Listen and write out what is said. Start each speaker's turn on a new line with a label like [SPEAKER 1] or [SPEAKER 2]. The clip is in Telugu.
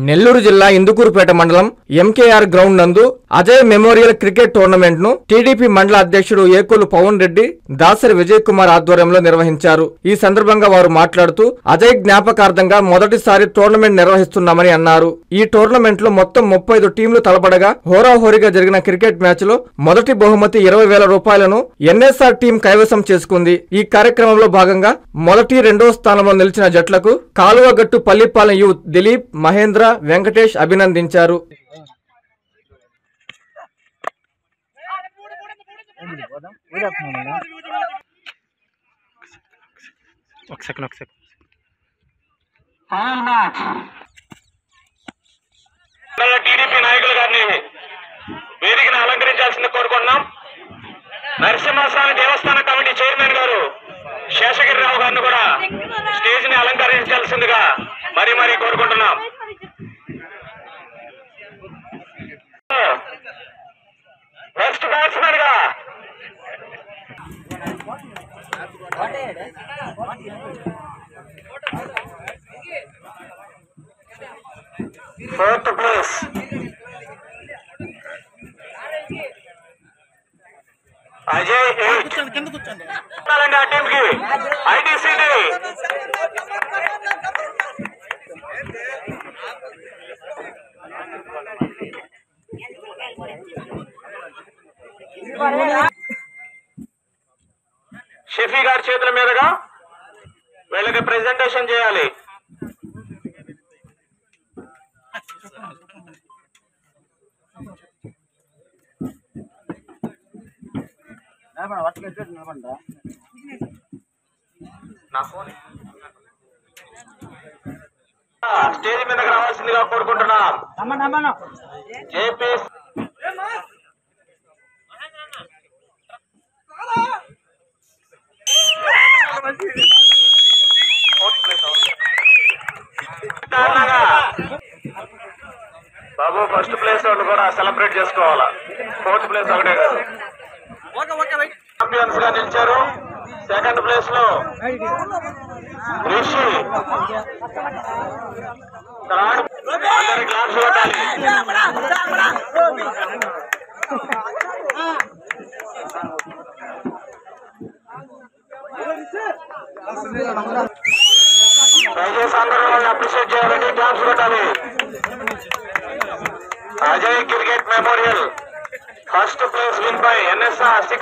[SPEAKER 1] నెల్లూరు జిల్లా ఇందుకూరుపేట మండలం ఎంకేఆర్ గ్రౌండ్ నందు అజయ్ మెమోరియల్ క్రికెట్ టోర్నమెంట్ ను టీడీపీ మండల అధ్యక్షుడు ఏకోలు పవన్ రెడ్డి దాసరి విజయ్ కుమార్ ఆధ్వర్యంలో నిర్వహించారు. ఈ సందర్భంగా వారు మాట్లాడుతూ అజయ్ జ్ఞాపకార్థంగా మొదటిసారి టోర్నమెంట్ నిర్వహిస్తున్నామని అన్నారు. ఈ టోర్నమెంట్ లో మొత్తం 35 టీంలు తలపడగా హోరాహోరీగా జరిగిన క్రికెట్ మ్యాచ్ లో మొదటి బహుమతి 20,000 రూపాయలను ఎన్ఎస్ఆర్ టీం కైవసం చేసుకుంది. ఈ కార్యక్రమంలో భాగంగా మొదటి, రెండో స్థానంలో నిలిచిన జట్లకు కాలువగట్టు పల్లిపాలెం యూత్ దిలీప్, మహేంద్ర, వెంకటేష్ అభినందించారు.
[SPEAKER 2] టీడీపీ నాయకులు గారిని వేదికను అలంకరించాల్సింది కోరుకుంటున్నాం. నరసింహస్వామి దేవస్థాన కమిటీ చైర్మన్ గారు శేషగిరిరావు గారిని కూడా స్టేజ్ ని అలంకరించాల్సిందిగా మరీ కోరుకుంటున్నాం. ఫస్ట్ బ్యాట్స్మెన్ గా ఫోర్త్ ప్లేస్ అజయ్. ఆ టీమ్ కి ఐటీసీటీ షఫీ గారి చేతుల మీదుగా వీళ్ళకి ప్రెజెంటేషన్ చేయాలి. స్టేజ్ మీదకి రావాల్సిందిగా కోరుకుంటున్నాం. జేపీ బాబు ఫస్ట్ ప్లేస్ వాళ్ళు కూడా సెలబ్రేట్ చేసుకోవాలా. ఫోర్త్ ప్లేస్ ఒకటే కాదు. ఛాంపియన్స్ గా నిలిచారు. సెకండ్ ప్లేస్ లో రిషి, థర్డ్ అందరి క్లాస్ కొట్టాలి. దయచేసి అందరూ వాళ్ళని అప్రిషియేట్ చేయాలని క్లాప్స్ కొట్టాలి. Ajay cricket memorial first place win by NSR 6.